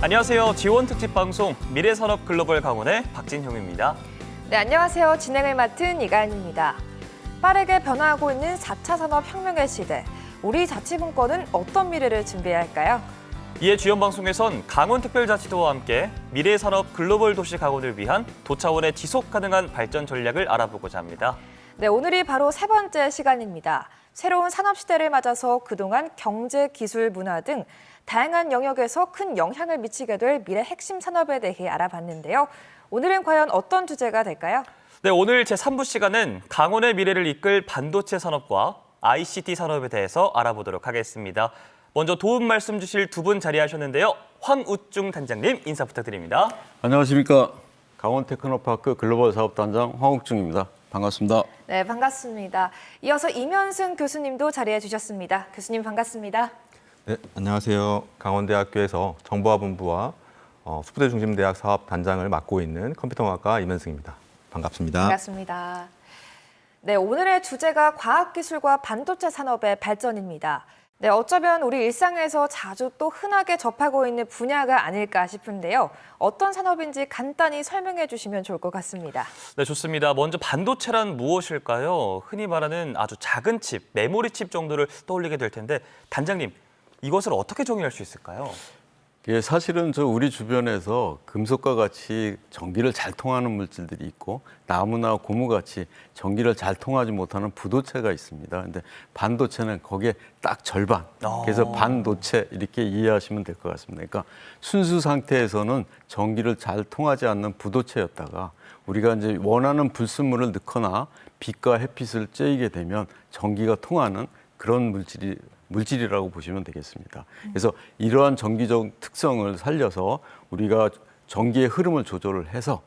안녕하세요. 지원 특집 방송 미래산업 글로벌 강원의 박진형입니다. 네, 안녕하세요. 진행을 맡은 이가연입니다. 빠르게 변화하고 있는 4차 산업혁명의 시대. 우리 자치분권은 어떤 미래를 준비해야 할까요? 이에 주연 방송에선 강원특별자치도와 함께 미래산업 글로벌 도시 강원을 위한 도차원의 지속 가능한 발전 전략을 알아보고자 합니다. 네, 오늘이 바로 세 번째 시간입니다. 새로운 산업시대를 맞아서 그동안 경제, 기술, 문화 등 다양한 영역에서 큰 영향을 미치게 될 미래 핵심 산업에 대해 알아봤는데요. 오늘은 과연 어떤 주제가 될까요? 네, 오늘 제3부 시간은 강원의 미래를 이끌 반도체 산업과 ICT 산업에 대해서 알아보도록 하겠습니다. 먼저 도움 말씀 주실 두 분 자리하셨는데요. 황우중 단장님 인사 부탁드립니다. 안녕하십니까. 강원테크노파크 글로벌 사업단장 황우중입니다. 반갑습니다. 네, 반갑습니다. 이어서 임현승 교수님도 자리해 주셨습니다. 교수님 반갑습니다. 네, 안녕하세요. 강원대학교에서 정보화본부와 수부대 중심대학 사업단장을 맡고 있는 컴퓨터공학과 임현승입니다. 반갑습니다. 반갑습니다. 네, 오늘의 주제가 과학기술과 반도체 산업의 발전입니다. 네, 어쩌면 우리 일상에서 자주 또 흔하게 접하고 있는 분야가 아닐까 싶은데요. 어떤 산업인지 간단히 설명해 주시면 좋을 것 같습니다. 네, 좋습니다. 먼저 반도체란 무엇일까요? 흔히 말하는 아주 작은 칩, 메모리 칩 정도를 떠올리게 될 텐데 단장님, 이것을 어떻게 정의할 수 있을까요? 예, 사실은 우리 주변에서 금속과 같이 전기를 잘 통하는 물질들이 있고 나무나 고무같이 전기를 잘 통하지 못하는 부도체가 있습니다. 근데 반도체는 거기에 딱 절반. 그래서 반도체 이렇게 이해하시면 될 것 같습니다. 그러니까 순수 상태에서는 전기를 잘 통하지 않는 부도체였다가 우리가 이제 원하는 불순물을 넣거나 빛과 햇빛을 쬐이게 되면 전기가 통하는 그런 물질이라고 보시면 되겠습니다. 그래서 이러한 전기적 특성을 살려서 우리가 전기의 흐름을 조절을 해서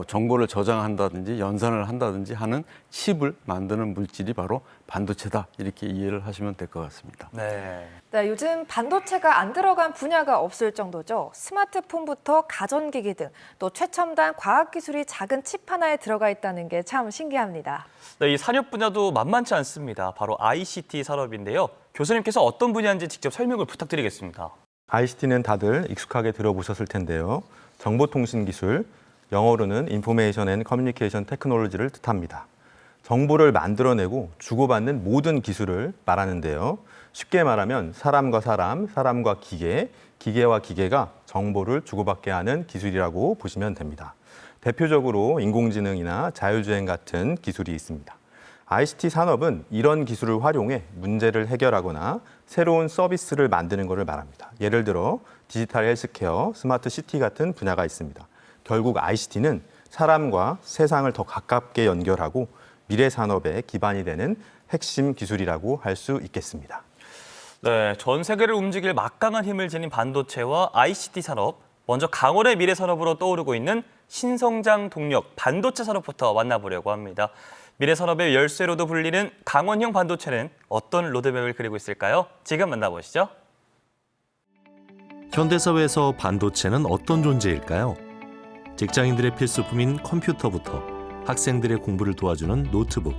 정보를 저장한다든지 연산을 한다든지 하는 칩을 만드는 물질이 바로 반도체다. 이렇게 이해를 하시면 될 것 같습니다. 네. 네, 요즘 반도체가 안 들어간 분야가 없을 정도죠. 스마트폰부터 가전기기 등 또 최첨단 과학기술이 작은 칩 하나에 들어가 있다는 게 참 신기합니다. 네, 이 산업 분야도 만만치 않습니다. 바로 ICT 산업인데요. 교수님께서 어떤 분야인지 직접 설명을 부탁드리겠습니다. ICT는 다들 익숙하게 들어보셨을 텐데요. 정보통신 기술, 영어로는 Information and Communication Technology를 뜻합니다. 정보를 만들어내고 주고받는 모든 기술을 말하는데요. 쉽게 말하면 사람과 사람, 사람과 기계, 기계와 기계가 정보를 주고받게 하는 기술이라고 보시면 됩니다. 대표적으로 인공지능이나 자율주행 같은 기술이 있습니다. ICT 산업은 이런 기술을 활용해 문제를 해결하거나 새로운 서비스를 만드는 것을 말합니다. 예를 들어 디지털 헬스케어, 스마트 시티 같은 분야가 있습니다. 결국 ICT는 사람과 세상을 더 가깝게 연결하고 미래 산업의 기반이 되는 핵심 기술이라고 할 수 있겠습니다. 네, 전 세계를 움직일 막강한 힘을 지닌 반도체와 ICT 산업, 먼저 강원의 미래 산업으로 떠오르고 있는 신성장 동력 반도체 산업부터 만나보려고 합니다. 미래 산업의 열쇠로도 불리는 강원형 반도체는 어떤 로드맵을 그리고 있을까요? 지금 만나보시죠. 현대사회에서 반도체는 어떤 존재일까요? 직장인들의 필수품인 컴퓨터부터 학생들의 공부를 도와주는 노트북,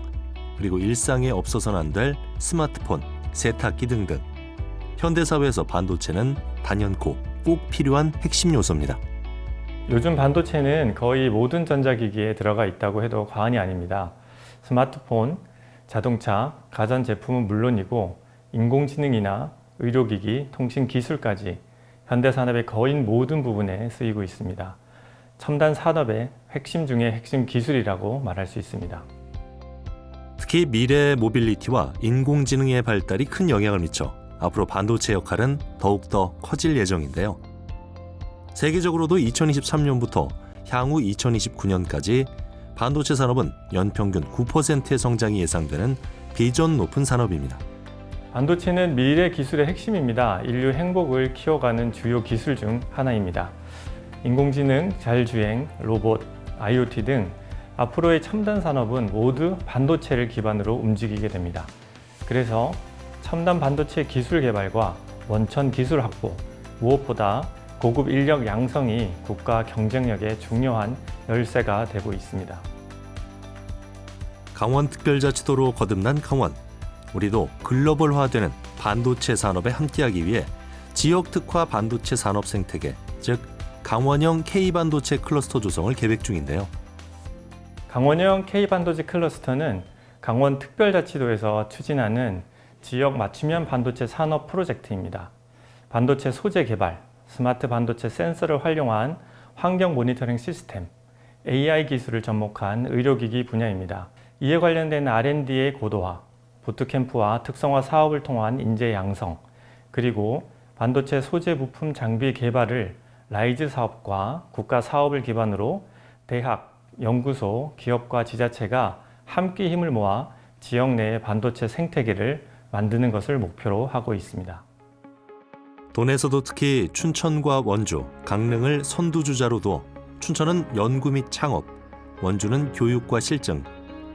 그리고 일상에 없어서는 안 될 스마트폰, 세탁기 등등. 현대사회에서 반도체는 단연코 꼭 필요한 핵심 요소입니다. 요즘 반도체는 거의 모든 전자기기에 들어가 있다고 해도 과언이 아닙니다. 스마트폰, 자동차, 가전제품은 물론이고 인공지능이나 의료기기, 통신기술까지 현대산업의 거의 모든 부분에 쓰이고 있습니다. 첨단 산업의 핵심 중의 핵심 기술이라고 말할 수 있습니다. 특히 미래의 모빌리티와 인공지능의 발달이 큰 영향을 미쳐 앞으로 반도체 역할은 더욱더 커질 예정인데요. 세계적으로도 2023년부터 향후 2029년까지 반도체 산업은 연평균 9%의 성장이 예상되는 비전 높은 산업입니다. 반도체는 미래 기술의 핵심입니다. 인류 행복을 키워가는 주요 기술 중 하나입니다. 인공지능, 자율주행, 로봇, IoT 등 앞으로의 첨단 산업은 모두 반도체를 기반으로 움직이게 됩니다. 그래서 첨단 반도체 기술 개발과 원천 기술 확보, 무엇보다 고급 인력 양성이 국가 경쟁력의 중요한 열쇠가 되고 있습니다. 강원특별자치도로 거듭난 강원. 우리도 글로벌화되는 반도체 산업에 함께하기 위해 지역 특화 반도체 산업 생태계 즉 강원형 K반도체 클러스터 조성을 계획 중인데요. 강원형 K반도체 클러스터는 강원특별자치도에서 추진하는 지역 맞춤형 반도체 산업 프로젝트입니다. 반도체 소재 개발, 스마트 반도체 센서를 활용한 환경 모니터링 시스템, AI 기술을 접목한 의료기기 분야입니다. 이에 관련된 R&D의 고도화, 부트캠프와 특성화 사업을 통한 인재 양성, 그리고 반도체 소재 부품 장비 개발을 라이즈 사업과 국가 사업을 기반으로 대학, 연구소, 기업과 지자체가 함께 힘을 모아 지역 내의 반도체 생태계를 만드는 것을 목표로 하고 있습니다. 도내에서도 특히 춘천과 원주, 강릉을 선두주자로 두어 춘천은 연구 및 창업, 원주는 교육과 실증,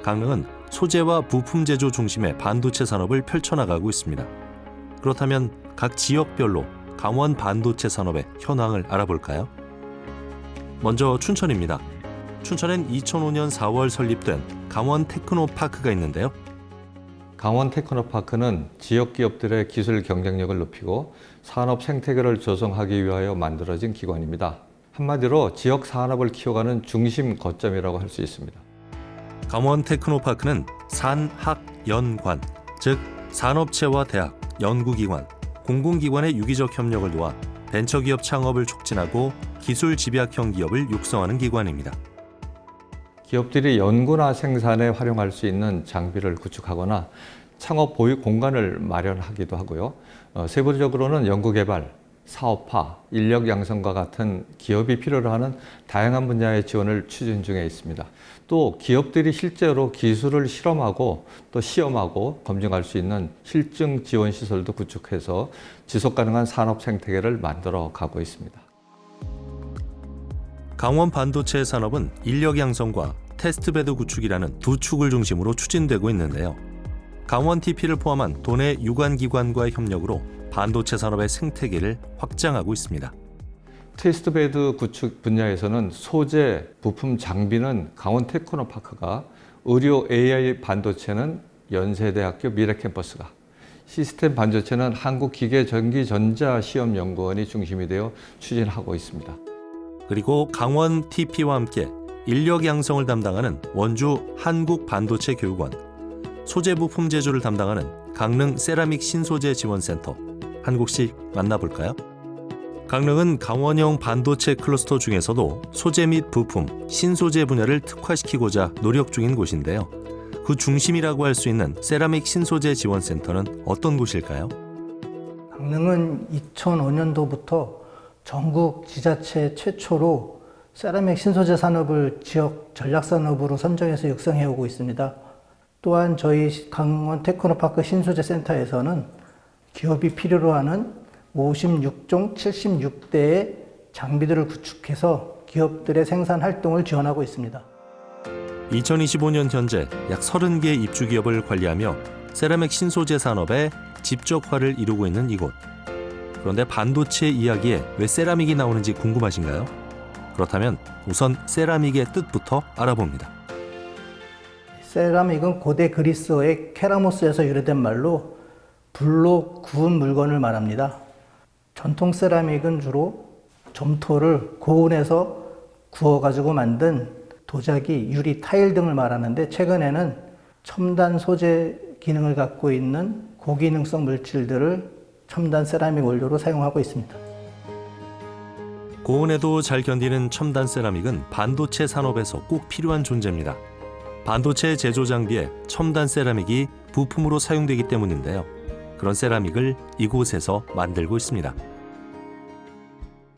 강릉은 소재와 부품 제조 중심의 반도체 산업을 펼쳐나가고 있습니다. 그렇다면 각 지역별로 강원 반도체 산업의 현황을 알아볼까요? 먼저 춘천입니다. 춘천엔 2005년 4월 설립된 강원 테크노파크가 있는데요. 강원 테크노파크는 지역 기업들의 기술 경쟁력을 높이고 산업 생태계를 조성하기 위하여 만들어진 기관입니다. 한마디로 지역 산업을 키워가는 중심 거점이라고 할 수 있습니다. 강원 테크노파크는 산학연관, 즉 산업체와 대학, 연구기관, 공공기관의 유기적 협력을 도와 벤처기업 창업을 촉진하고 기술 집약형 기업을 육성하는 기관입니다. 기업들이 연구나 생산에 활용할 수 있는 장비를 구축하거나 창업 보유 공간을 마련하기도 하고요. 세부적으로는 연구개발, 사업화, 인력 양성과 같은 기업이 필요로 하는 다양한 분야의 지원을 추진 중에 있습니다. 또 기업들이 실제로 기술을 실험하고 또 시험하고 검증할 수 있는 실증 지원 시설도 구축해서 지속 가능한 산업 생태계를 만들어 가고 있습니다. 강원 반도체 산업은 인력 양성과 테스트베드 구축이라는 두 축을 중심으로 추진되고 있는데요. 강원 TP를 포함한 도내 유관기관과의 협력으로 반도체 산업의 생태계를 확장하고 있습니다. 테스트베드 구축 분야에서는 소재, 부품, 장비는 강원 테크노파크가, 의료 AI 반도체는 연세대학교 미래캠퍼스가, 시스템 반도체는 한국기계전기전자시험연구원이 중심이 되어 추진하고 있습니다. 그리고 강원 TP와 함께 인력 양성을 담당하는 원주 한국반도체교육원, 소재 부품 제조를 담당하는 강릉 세라믹 신소재 지원센터, 한 곳씩 만나볼까요? 강릉은 강원형 반도체 클러스터 중에서도 소재 및 부품, 신소재 분야를 특화시키고자 노력 중인 곳인데요. 그 중심이라고 할 수 있는 세라믹 신소재 지원센터는 어떤 곳일까요? 강릉은 2005년도부터 전국 지자체 최초로 세라믹 신소재 산업을 지역 전략산업으로 선정해서 육성해 오고 있습니다. 또한 저희 강원 테크노파크 신소재 센터에서는 기업이 필요로 하는 56종 76대의 장비들을 구축해서 기업들의 생산 활동을 지원하고 있습니다. 2025년 현재 약 30개 입주 기업을 관리하며 세라믹 신소재 산업의 집적화를 이루고 있는 이곳. 그런데 반도체 이야기에 왜 세라믹이 나오는지 궁금하신가요? 그렇다면 우선 세라믹의 뜻부터 알아봅니다. 세라믹은 고대 그리스어의 케라모스에서 유래된 말로 불로 구운 물건을 말합니다. 전통 세라믹은 주로 점토를 고온에서 구워가지고 만든 도자기, 유리, 타일 등을 말하는데 최근에는 첨단 소재 기능을 갖고 있는 고기능성 물질들을 첨단 세라믹 원료로 사용하고 있습니다. 고온에도 잘 견디는 첨단 세라믹은 반도체 산업에서 꼭 필요한 존재입니다. 반도체 제조 장비에 첨단 세라믹이 부품으로 사용되기 때문인데요. 그런 세라믹을 이곳에서 만들고 있습니다.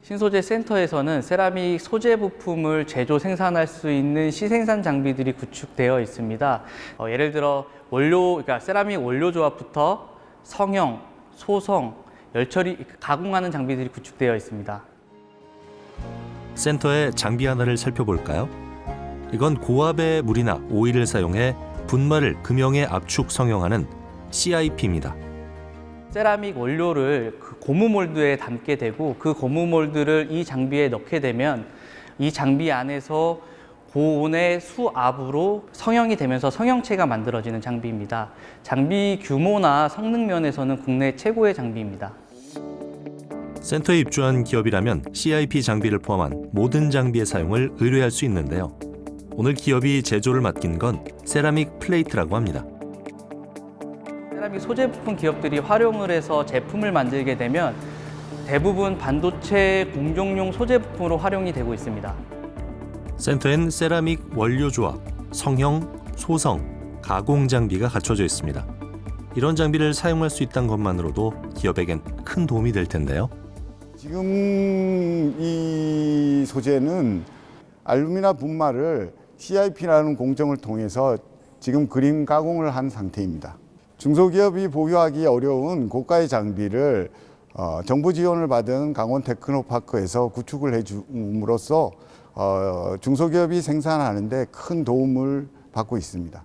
신소재 센터에서는 세라믹 소재 부품을 제조 생산할 수 있는 시생산 장비들이 구축되어 있습니다. 예를 들어 그러니까 세라믹 원료 조합부터 성형, 소성, 열처리, 가공하는 장비들이 구축되어 있습니다. 센터의 장비 하나를 살펴볼까요? 이건 고압의 물이나 오일을 사용해 분말을 금형에 압축 성형하는 CIP입니다. 세라믹 원료를 그 고무 몰드에 담게 되고 그 고무 몰드를 이 장비에 넣게 되면 이 장비 안에서 고온의 수압으로 성형이 되면서 성형체가 만들어지는 장비입니다. 장비 규모나 성능 면에서는 국내 최고의 장비입니다. 센터에 입주한 기업이라면 CIP 장비를 포함한 모든 장비의 사용을 의뢰할 수 있는데요. 오늘 기업이 제조를 맡긴 건 세라믹 플레이트라고 합니다. 세라믹 소재 부품 기업들이 활용을 해서 제품을 만들게 되면 대부분 반도체 공정용 소재 부품으로 활용이 되고 있습니다. 센터엔 세라믹 원료 조합, 성형, 소성, 가공 장비가 갖춰져 있습니다. 이런 장비를 사용할 수 있다는 것만으로도 기업에겐 큰 도움이 될 텐데요. 지금 이 소재는 알루미늄 분말을 CIP라는 공정을 통해서 지금 그림 가공을 한 상태입니다. 중소기업이 보유하기 어려운 고가의 장비를 정부 지원을 받은 강원 테크노파크에서 구축을 해줌으로써 중소기업이 생산하는 데 큰 도움을 받고 있습니다.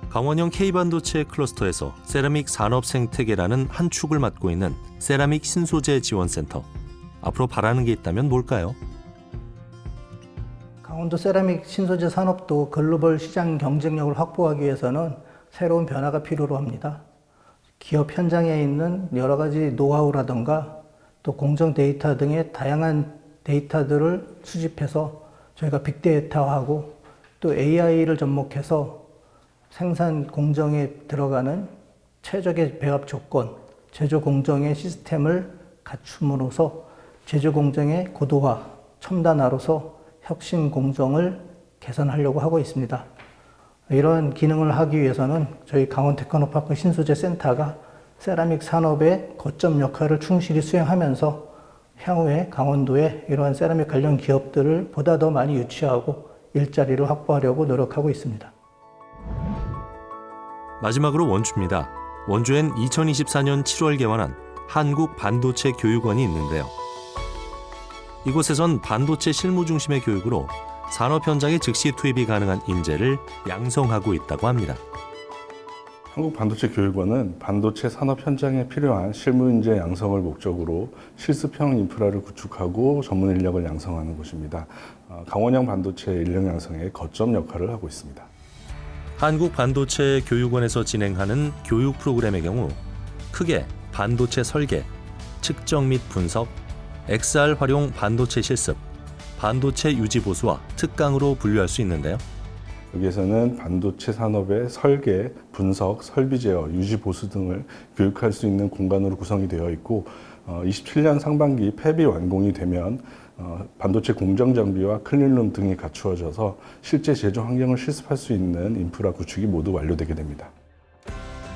강원형 K반도체 클러스터에서 세라믹 산업 생태계라는 한 축을 맡고 있는 세라믹 신소재 지원센터. 앞으로 바라는 게 있다면 뭘까요? 강원도 세라믹 신소재 산업도 글로벌 시장 경쟁력을 확보하기 위해서는 새로운 변화가 필요로 합니다. 기업 현장에 있는 여러 가지 노하우라든가 또 공정 데이터 등의 다양한 데이터들을 수집해서 저희가 빅데이터화하고 또 AI를 접목해서 생산 공정에 들어가는 최적의 배합 조건, 제조 공정의 시스템을 갖춤으로써 제조 공정의 고도화, 첨단화로서 혁신 공정을 개선하려고 하고 있습니다. 이런 기능을 하기 위해서는 저희 강원 테크노파크 신소재 센터가 세라믹 산업의 거점 역할을 충실히 수행하면서 향후에 강원도에 이러한 세라믹 관련 기업들을 보다 더 많이 유치하고 일자리를 확보하려고 노력하고 있습니다. 마지막으로 원주입니다. 원주엔 2024년 7월 개관한 한국반도체교육원이 있는데요. 이곳에선 반도체 실무 중심의 교육으로 산업 현장에 즉시 투입이 가능한 인재를 양성하고 있다고 합니다. 한국반도체교육원은 반도체 산업 현장에 필요한 실무 인재 양성을 목적으로 실습형 인프라를 구축하고 전문 인력을 양성하는 곳입니다. 강원형 반도체 인력 양성의 거점 역할을 하고 있습니다. 한국반도체교육원에서 진행하는 교육 프로그램의 경우 크게 반도체 설계, 측정 및 분석, XR 활용 반도체 실습, 반도체 유지 보수와 특강으로 분류할 수 있는데요. 여기에서는 반도체 산업의 설계, 분석, 설비 제어, 유지 보수 등을 교육할 수 있는 공간으로 구성이 되어 있고 27년 상반기 팹이 완공이 되면 반도체 공정 장비와 클린룸 등이 갖추어져서 실제 제조 환경을 실습할 수 있는 인프라 구축이 모두 완료되게 됩니다.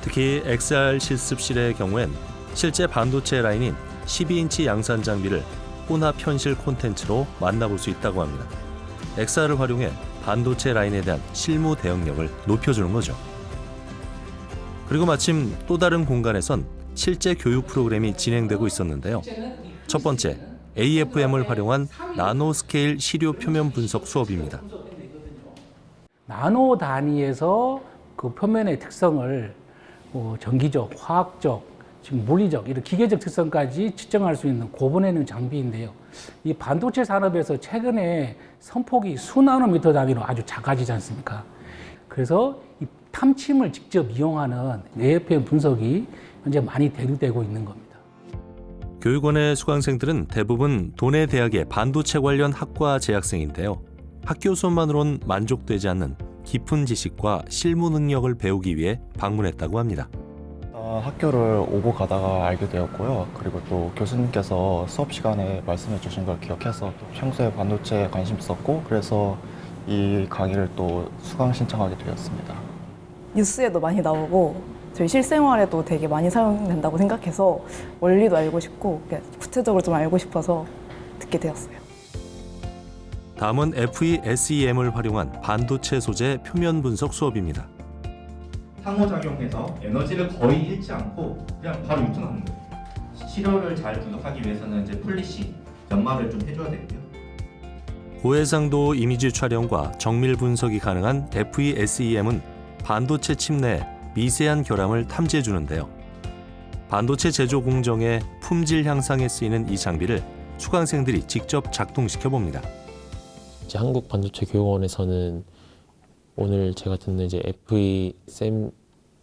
특히 XR 실습실의 경우엔 실제 반도체 라인인 12인치 양산 장비를 혼합 현실 콘텐츠로 만나볼 수 있다고 합니다. XR을 활용해 반도체 라인에 대한 실무 대응력을 높여주는 거죠. 그리고 마침 또 다른 공간에선 실제 교육 프로그램이 진행되고 있었는데요. 첫 번째, AFM을 활용한 나노스케일 시료 표면 분석 수업입니다. 나노 단위에서 그 표면의 특성을 전기적, 화학적, 지금 물리적, 이런 기계적 특성까지 측정할 수 있는 고분해능 장비인데요. 이 반도체 산업에서 최근에 선폭이 수나노미터 단위로 아주 작아지지 않습니까? 그래서 이 탐침을 직접 이용하는 AFM 분석이 현재 많이 대두되고 있는 겁니다. 교육원의 수강생들은 대부분 도내 대학의 반도체 관련 학과 재학생인데요. 학교 수업만으론 만족되지 않는 깊은 지식과 실무 능력을 배우기 위해 방문했다고 합니다. 학교를 오고 가다가 알게 되었고요. 그리고 또 교수님께서 수업 시간에 말씀해 주신 걸 기억해서 또 평소에 반도체에 관심 있었고 그래서 이 강의를 또 수강 신청하게 되었습니다. 뉴스에도 많이 나오고 저희 실생활에도 되게 많이 사용된다고 생각해서 원리도 알고 싶고 구체적으로 좀 알고 싶어서 듣게 되었어요. 다음은 FESEM을 활용한 반도체 소재 표면 분석 수업입니다. 상호작용해서 에너지를 거의 잃지 않고 그냥 바로 유통하는 거예요. 시료를 잘 분석하기 위해서는 이제 플리시, 연마를 좀 해줘야 되고요. 고해상도 이미지 촬영과 정밀 분석이 가능한 FESEM은 반도체 칩 내 미세한 결함을 탐지해 주는데요. 반도체 제조 공정의 품질 향상에 쓰이는 이 장비를 수강생들이 직접 작동시켜 봅니다. 이제 한국반도체교육원에서는 오늘 제가 듣는 이제 FESEM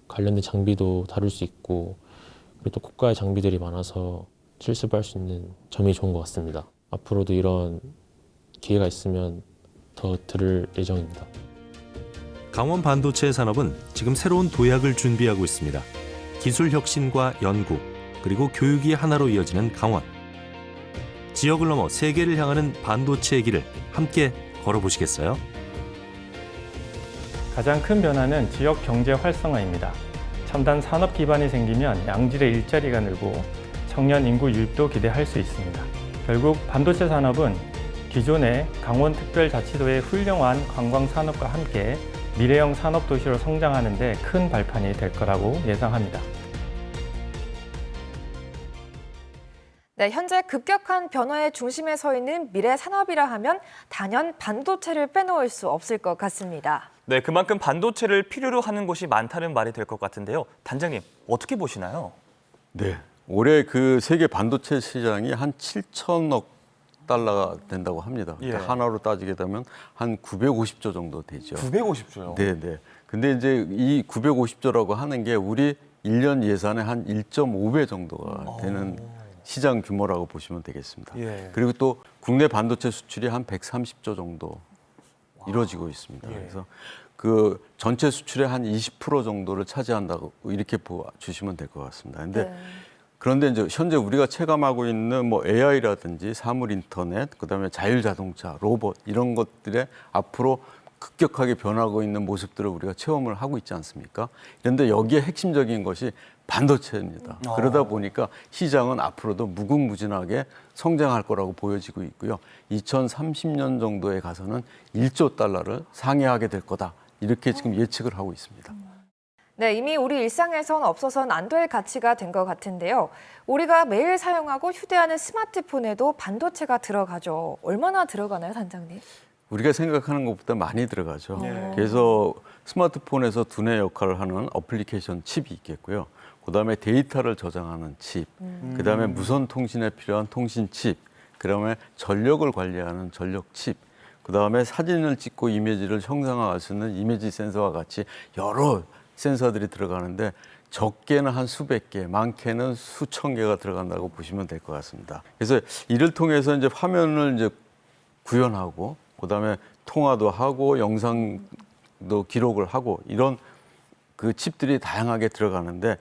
관련된 장비도 다룰 수 있고 그리고 또 고가의 장비들이 많아서 실습할 수 있는 점이 좋은 것 같습니다. 앞으로도 이런 기회가 있으면 더 들을 예정입니다. 강원 반도체 산업은 지금 새로운 도약을 준비하고 있습니다. 기술 혁신과 연구, 그리고 교육이 하나로 이어지는 강원. 지역을 넘어 세계를 향하는 반도체의 길을 함께 걸어보시겠어요? 가장 큰 변화는 지역 경제 활성화입니다. 첨단 산업 기반이 생기면 양질의 일자리가 늘고 청년 인구 유입도 기대할 수 있습니다. 결국 반도체 산업은 기존의 강원특별자치도의 훌륭한 관광 산업과 함께 미래형 산업 도시로 성장하는 데 큰 발판이 될 거라고 예상합니다. 네, 현재 급격한 변화의 중심에 서 있는 미래 산업이라 하면 단연 반도체를 빼놓을 수 없을 것 같습니다. 네, 그만큼 반도체를 필요로 하는 곳이 많다는 말이 될 것 같은데요. 단장님, 어떻게 보시나요? 네, 올해 그 세계 반도체 시장이 한 7천억 달러가 된다고 합니다. 그러니까 예. 하나로 따지게 되면 한 950조 정도 되죠. 950조요? 네, 네. 근데 이제 이 950조라고 하는 게 우리 1년 예산의 한 1.5배 정도가 되는 시장 규모라고 보시면 되겠습니다. 예. 그리고 또 국내 반도체 수출이 한 130조 정도 이루어지고 있습니다. 예. 그래서 그 전체 수출의 한 20% 정도를 차지한다고 이렇게 보시면 될 것 같습니다. 근데 그런데 이제 현재 우리가 체감하고 있는 뭐 AI라든지 사물 인터넷, 그다음에 자율자동차, 로봇 이런 것들의 앞으로 급격하게 변하고 있는 모습들을 우리가 체험을 하고 있지 않습니까? 그런데 여기에 핵심적인 것이 반도체입니다. 그러다 보니까 시장은 앞으로도 무궁무진하게 성장할 거라고 보여지고 있고요. 2030년 정도에 가서는 1조 달러를 상회하게 될 거다. 이렇게 지금 예측을 하고 있습니다. 네, 이미 우리 일상에선 없어서는 안 될 가치가 된 것 같은데요. 우리가 매일 사용하고 휴대하는 스마트폰에도 반도체가 들어가죠. 얼마나 들어가나요, 단장님? 우리가 생각하는 것보다 많이 들어가죠. 그래서 스마트폰에서 두뇌 역할을 하는 어플리케이션 칩이 있겠고요. 그다음에 데이터를 저장하는 칩, 그다음에 무선 통신에 필요한 통신 칩, 그다음에 전력을 관리하는 전력 칩, 그다음에 사진을 찍고 이미지를 형상화할 수 있는 이미지 센서와 같이 여러 센서들이 들어가는데 적게는 한 수백 개, 많게는 수천 개가 들어간다고 보시면 될 것 같습니다. 그래서 이를 통해서 이제 화면을 이제 구현하고, 그다음에 통화도 하고, 영상도 기록을 하고 이런 그 칩들이 다양하게 들어가는데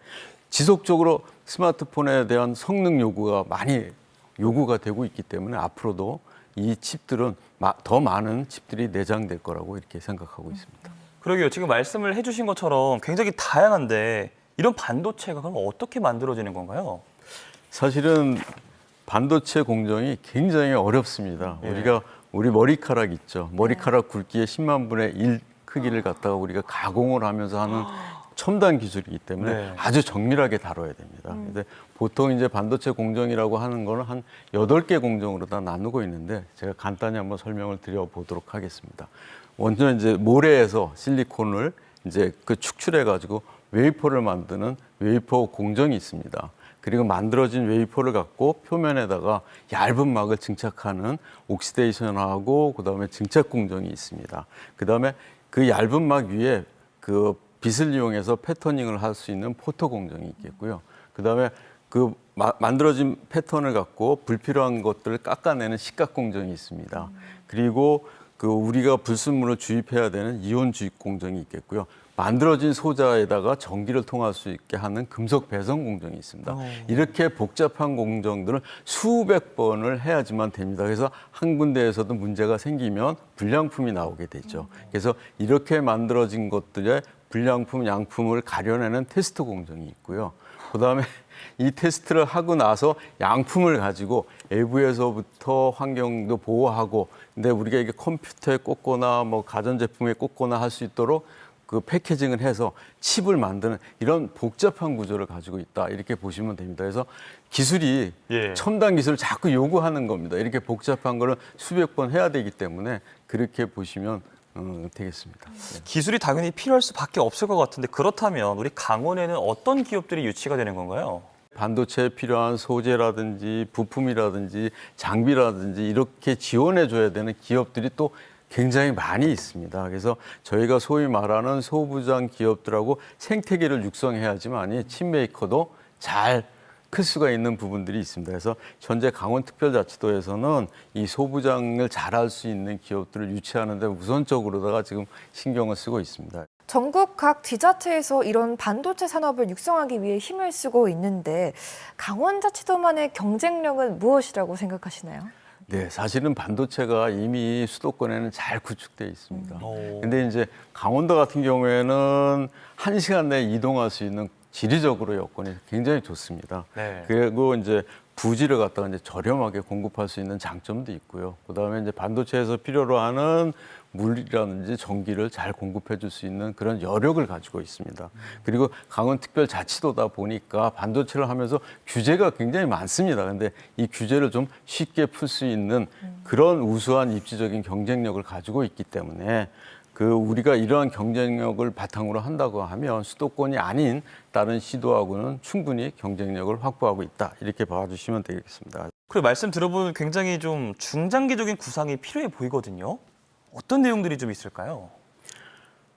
지속적으로 스마트폰에 대한 성능 요구가 많이 요구가 되고 있기 때문에 앞으로도 이 칩들은 더 많은 칩들이 내장될 거라고 이렇게 생각하고 있습니다. 그러게요. 지금 말씀을 해주신 것처럼 굉장히 다양한데 이런 반도체가 그럼 어떻게 만들어지는 건가요? 사실은 반도체 공정이 굉장히 어렵습니다. 우리 머리카락 있죠. 머리카락 굵기의 10만 분의 1 크기를 갖다가 우리가 가공을 하면서 하는 첨단 기술이기 때문에 아주 정밀하게 다뤄야 됩니다. 근데 보통 이제 반도체 공정이라고 하는 거는 한 8개 공정으로 다 나누고 있는데 제가 간단히 한번 설명을 드려보도록 하겠습니다. 먼저 이제 모래에서 실리콘을 이제 그 축출해 가지고 웨이퍼를 만드는 웨이퍼 공정이 있습니다. 그리고 만들어진 웨이퍼를 갖고 표면에다가 얇은 막을 증착하는 옥시데이션하고 그다음에 증착 공정이 있습니다. 그다음에 그 얇은 막 위에 그 빛을 이용해서 패터닝을 할 수 있는 포토 공정이 있겠고요. 그다음에 그 만들어진 패턴을 갖고 불필요한 것들을 깎아내는 식각 공정이 있습니다. 그리고 그 우리가 불순물을 주입해야 되는 이온 주입 공정이 있겠고요. 만들어진 소자에다가 전기를 통할 수 있게 하는 금속 배선 공정이 있습니다. 이렇게 복잡한 공정들을 수백 번을 해야지만 됩니다. 그래서 한 군데에서도 문제가 생기면 불량품이 나오게 되죠. 그래서 이렇게 만들어진 것들의 불량품, 양품을 가려내는 테스트 공정이 있고요. 그다음에 이 테스트를 하고 나서 양품을 가지고 외부에서부터 환경도 보호하고, 근데 우리가 이게 컴퓨터에 꽂거나 뭐 가전제품에 꽂거나 할 수 있도록 그 패키징을 해서 칩을 만드는 이런 복잡한 구조를 가지고 있다, 이렇게 보시면 됩니다. 그래서 기술이 첨단 기술을 자꾸 요구하는 겁니다. 이렇게 복잡한 거를 수백 번 해야 되기 때문에 그렇게 보시면 되겠습니다. 기술이 당연히 필요할 수밖에 없을 것 같은데 그렇다면 우리 강원에는 어떤 기업들이 유치가 되는 건가요? 반도체에 필요한 소재라든지 부품이라든지 장비라든지 이렇게 지원해줘야 되는 기업들이 또 굉장히 많이 있습니다. 그래서 저희가 소위 말하는 소부장 기업들하고 생태계를 육성해야지만 칩메이커도 잘 클 수가 있는 부분들이 있습니다. 그래서 현재 강원특별자치도에서는 이 소부장을 잘할 수 있는 기업들을 유치하는 데 우선적으로다가 지금 신경을 쓰고 있습니다. 전국 각 지자체에서 이런 반도체 산업을 육성하기 위해 힘을 쓰고 있는데 강원자치도만의 경쟁력은 무엇이라고 생각하시나요? 네, 사실은 반도체가 이미 수도권에는 잘 구축되어 있습니다. 근데 이제 강원도 같은 경우에는 1시간 내에 이동할 수 있는 지리적으로 여건이 굉장히 좋습니다. 네. 그리고 이제 부지를 갖다가 이제 저렴하게 공급할 수 있는 장점도 있고요. 그다음에 이제 반도체에서 필요로 하는 물이라든지 전기를 잘 공급해 줄 수 있는 그런 여력을 가지고 있습니다. 그리고 강원특별자치도다 보니까 반도체를 하면서 규제가 굉장히 많습니다. 근데 이 규제를 좀 쉽게 풀 수 있는 그런 우수한 입지적인 경쟁력을 가지고 있기 때문에 우리가 이러한 경쟁력을 바탕으로 한다고 하면 수도권이 아닌 다른 시도하고는 충분히 경쟁력을 확보하고 있다. 이렇게 봐주시면 되겠습니다. 그리고 말씀 들어보면 굉장히 좀 중장기적인 구상이 필요해 보이거든요. 어떤 내용들이 좀 있을까요?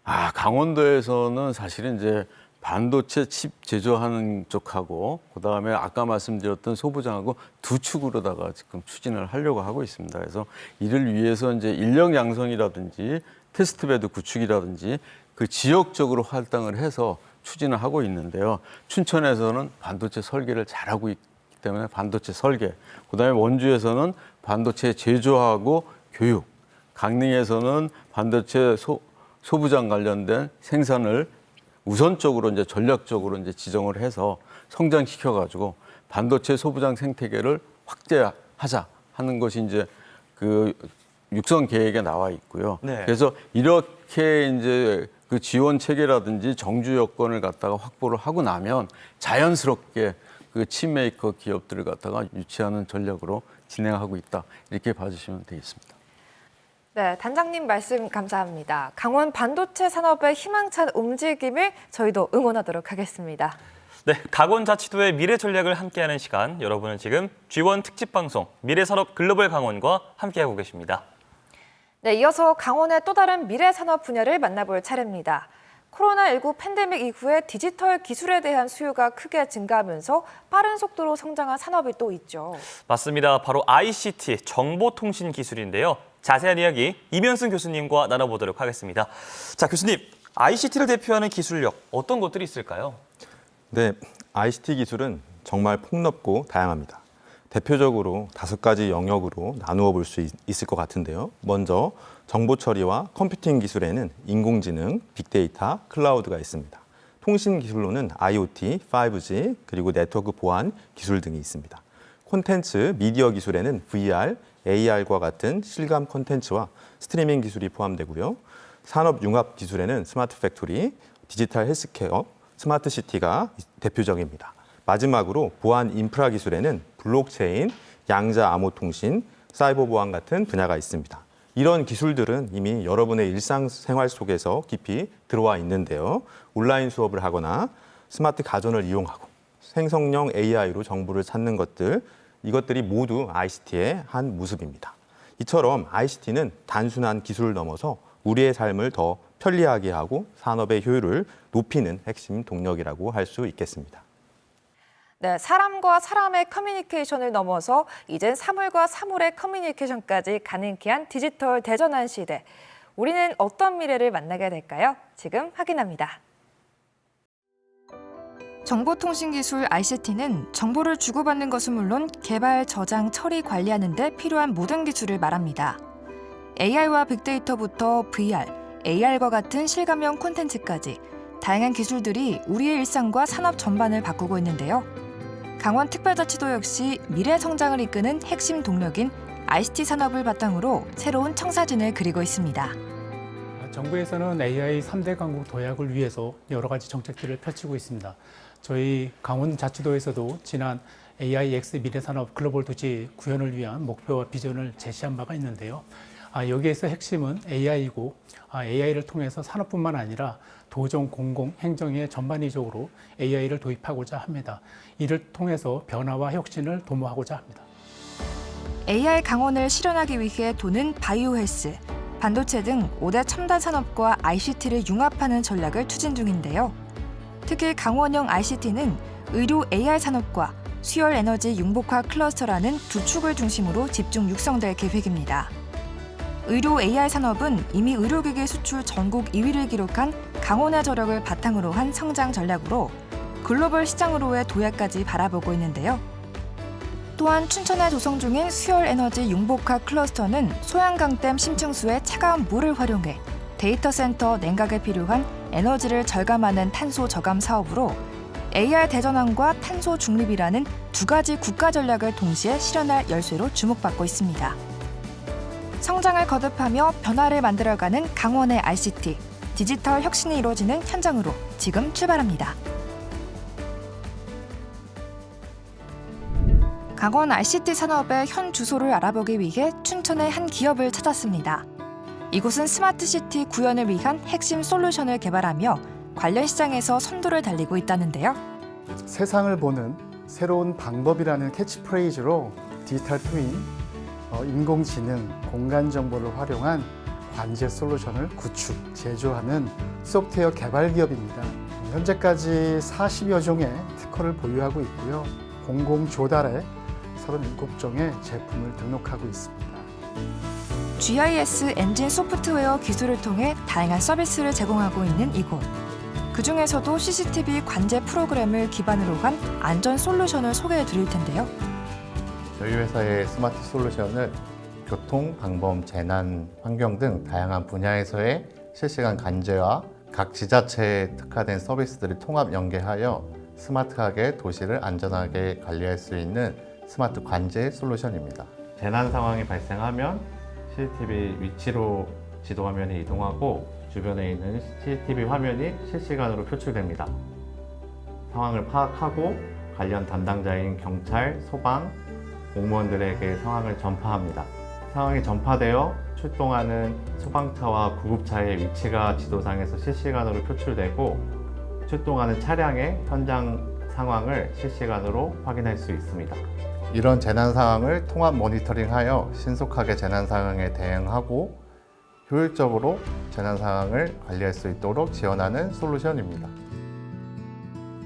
강원도에서는 사실은 이제 반도체 칩 제조하는 쪽하고 그다음에 아까 말씀드렸던 소부장하고 두 축으로다가 지금 추진을 하려고 하고 있습니다. 그래서 이를 위해서 이제 인력 양성이라든지 테스트베드 구축이라든지 그 지역적으로 할당을 해서 추진을 하고 있는데요. 춘천에서는 반도체 설계를 잘하고 있기 때문에 반도체 설계, 그다음에 원주에서는 반도체 제조하고 교육, 강릉에서는 반도체 소부장 관련된 생산을 우선적으로 이제 전략적으로 이제 지정을 해서 성장시켜가지고 반도체 소부장 생태계를 확대하자 하는 것이 이제 그 육성 계획에 나와 있고요. 네. 그래서 이렇게 이제 그 지원 체계라든지 정주 여건을 갖다가 확보를 하고 나면 자연스럽게 그 칩메이커 기업들을 갖다가 유치하는 전략으로 진행하고 있다. 이렇게 봐주시면 되겠습니다. 네, 단장님 말씀 감사합니다. 강원 반도체 산업의 희망찬 움직임을 저희도 응원하도록 하겠습니다. 네, 강원자치도의 미래 전략을 함께하는 시간, 여러분은 지금 G1 특집 방송 미래산업 글로벌 강원과 함께하고 계십니다. 네, 이어서 강원의 또 다른 미래 산업 분야를 만나볼 차례입니다. 코로나19 팬데믹 이후에 디지털 기술에 대한 수요가 크게 증가하면서 빠른 속도로 성장한 산업이 또 있죠. 맞습니다. 바로 ICT, 정보통신 기술인데요. 자세한 이야기 이면승 교수님과 나눠보도록 하겠습니다. 자, 교수님, ICT를 대표하는 기술력 어떤 것들이 있을까요? 네, ICT 기술은 정말 폭넓고 다양합니다. 대표적으로 5가지 영역으로 나누어 볼 수 있을 것 같은데요. 먼저 정보 처리와 컴퓨팅 기술에는 인공지능, 빅데이터, 클라우드가 있습니다. 통신 기술로는 IoT, 5G, 그리고 네트워크 보안 기술 등이 있습니다. 콘텐츠, 미디어 기술에는 VR, AR과 같은 실감 콘텐츠와 스트리밍 기술이 포함되고요. 산업 융합 기술에는 스마트 팩토리, 디지털 헬스케어, 스마트 시티가 대표적입니다. 마지막으로 보안 인프라 기술에는 블록체인, 양자 암호 통신, 사이버 보안 같은 분야가 있습니다. 이런 기술들은 이미 여러분의 일상생활 속에서 깊이 들어와 있는데요. 온라인 수업을 하거나 스마트 가전을 이용하고 생성형 AI로 정보를 찾는 것들, 이것들이 모두 ICT의 한 모습입니다. 이처럼 ICT는 단순한 기술을 넘어서 우리의 삶을 더 편리하게 하고 산업의 효율을 높이는 핵심 동력이라고 할 수 있겠습니다. 네, 사람과 사람의 커뮤니케이션을 넘어서 이젠 사물과 사물의 커뮤니케이션까지 가능케 한 디지털 대전환 시대. 우리는 어떤 미래를 만나게 될까요? 지금 확인합니다. 정보통신기술 ICT는 정보를 주고받는 것은 물론 개발, 저장, 처리, 관리하는 데 필요한 모든 기술을 말합니다. AI와 빅데이터부터 VR, AR과 같은 실감형 콘텐츠까지 다양한 기술들이 우리의 일상과 산업 전반을 바꾸고 있는데요. 강원특별자치도 역시 미래 성장을 이끄는 핵심 동력인 ICT 산업을 바탕으로 새로운 청사진을 그리고 있습니다. 정부에서는 AI 3대 강국 도약을 위해서 여러 가지 정책들을 펼치고 있습니다. 저희 강원자치도에서도 지난 AIX 미래산업 글로벌 도시 구현을 위한 목표와 비전을 제시한 바가 있는데요. 여기에서 핵심은 AI이고 AI를 통해서 산업뿐만 아니라 도정, 공공, 행정의 전반위적으로 AI를 도입하고자 합니다. 이를 통해서 변화와 혁신을 도모하고자 합니다. AI 강원을 실현하기 위해 도는 바이오 헬스, 반도체 등 5대 첨단 산업과 ICT를 융합하는 전략을 추진 중인데요. 특히 강원형 ICT는 의료 AR 산업과 수열 에너지 융복화 클러스터라는 두 축을 중심으로 집중 육성될 계획입니다. 의료 AR 산업은 이미 의료기기 수출 전국 2위를 기록한 강원의 저력을 바탕으로 한 성장 전략으로 글로벌 시장으로의 도약까지 바라보고 있는데요. 또한 춘천에 조성 중인 수열 에너지 융복화 클러스터는 소양강댐 심층수의 차가운 물을 활용해 데이터 센터 냉각에 필요한 에너지를 절감하는 탄소 저감 사업으로 AR 대전환과 탄소 중립이라는 두 가지 국가 전략을 동시에 실현할 열쇠로 주목받고 있습니다. 성장을 거듭하며 변화를 만들어가는 강원의 ICT, 디지털 혁신이 이루어지는 현장으로 지금 출발합니다. 강원 ICT 산업의 현 주소를 알아보기 위해 춘천의 한 기업을 찾았습니다. 이곳은 스마트시티 구현을 위한 핵심 솔루션을 개발하며 관련 시장에서 선두를 달리고 있다는데요. 세상을 보는 새로운 방법이라는 캐치프레이즈로 디지털 트윈, 인공지능, 공간 정보를 활용한 관제 솔루션을 구축, 제조하는 소프트웨어 개발 기업입니다. 현재까지 40여 종의 특허를 보유하고 있고요. 공공조달에 37종의 제품을 등록하고 있습니다. GIS 엔진 소프트웨어 기술을 통해 다양한 서비스를 제공하고 있는 이곳. 그중에서도 CCTV 관제 프로그램을 기반으로 한 안전 솔루션을 소개해 드릴 텐데요. 저희 회사의 스마트 솔루션은 교통, 방범, 재난, 환경 등 다양한 분야에서의 실시간 관제와 각 지자체에 특화된 서비스들을 통합 연계하여 스마트하게 도시를 안전하게 관리할 수 있는 스마트 관제 솔루션입니다. 재난 상황이 발생하면 CCTV 위치로 지도 화면이 이동하고 주변에 있는 CCTV 화면이 실시간으로 표출됩니다. 상황을 파악하고 관련 담당자인 경찰, 소방, 공무원들에게 상황을 전파합니다. 상황이 전파되어 출동하는 소방차와 구급차의 위치가 지도상에서 실시간으로 표출되고 출동하는 차량의 현장 상황을 실시간으로 확인할 수 있습니다. 이런 재난 상황을 통합 모니터링하여 신속하게 재난 상황에 대응하고 효율적으로 재난 상황을 관리할 수 있도록 지원하는 솔루션입니다.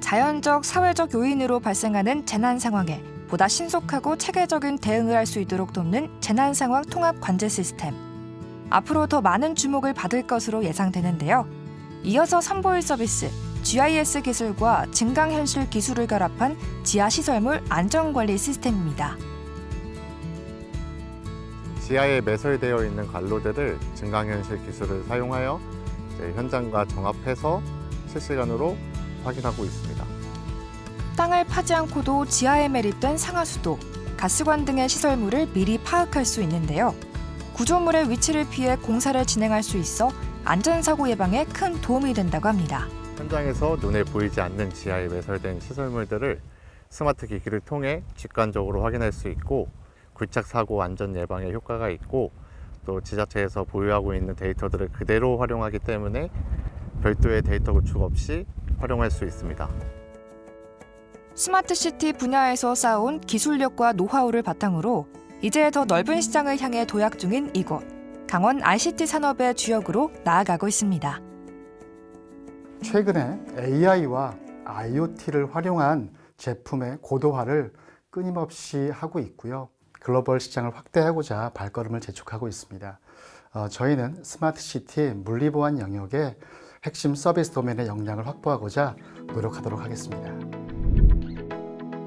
자연적, 사회적 요인으로 발생하는 재난 상황에 보다 신속하고 체계적인 대응을 할 수 있도록 돕는 재난 상황 통합 관제 시스템. 앞으로 더 많은 주목을 받을 것으로 예상되는데요. 이어서 선보일 서비스, GIS 기술과 증강현실 기술을 결합한 지하 시설물 안전관리 시스템입니다. 지하에 매설되어 있는 관로들을 증강현실 기술을 사용하여 현장과 정합해서 실시간으로 확인하고 있습니다. 땅을 파지 않고도 지하에 매립된 상하수도, 가스관 등의 시설물을 미리 파악할 수 있는데요. 구조물의 위치를 피해 공사를 진행할 수 있어 안전사고 예방에 큰 도움이 된다고 합니다. 현장에서 눈에 보이지 않는 지하에 매설된 시설물들을 스마트 기기를 통해 직관적으로 확인할 수 있고 굴착 사고 안전 예방에 효과가 있고 또 지자체에서 보유하고 있는 데이터들을 그대로 활용하기 때문에 별도의 데이터 구축 없이 활용할 수 있습니다. 스마트시티 분야에서 쌓아온 기술력과 노하우를 바탕으로 이제 더 넓은 시장을 향해 도약 중인 이곳. 강원 ICT 산업의 주역으로 나아가고 있습니다. 최근에 AI와 IoT를 활용한 제품의 고도화를 끊임없이 하고 있고요. 글로벌 시장을 확대하고자 발걸음을 재촉하고 있습니다. 저희는 스마트시티 물리보안 영역의 핵심 서비스 도면의 역량을 확보하고자 노력하도록 하겠습니다.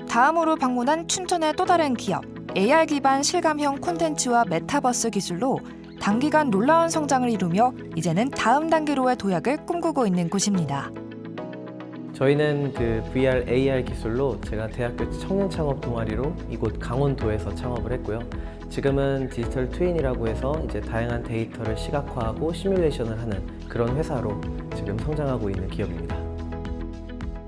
다음으로 방문한 춘천의 또 다른 기업, AR 기반 실감형 콘텐츠와 메타버스 기술로 단기간 놀라운 성장을 이루며 이제는 다음 단계로의 도약을 꿈꾸고 있는 곳입니다. 저희는 그 VR, AR 기술로 제가 대학교 청년 창업 동아리로 이곳 강원도에서 창업을 했고요. 지금은 디지털 트윈이라고 해서 이제 다양한 데이터를 시각화하고 시뮬레이션을 하는 그런 회사로 지금 성장하고 있는 기업입니다.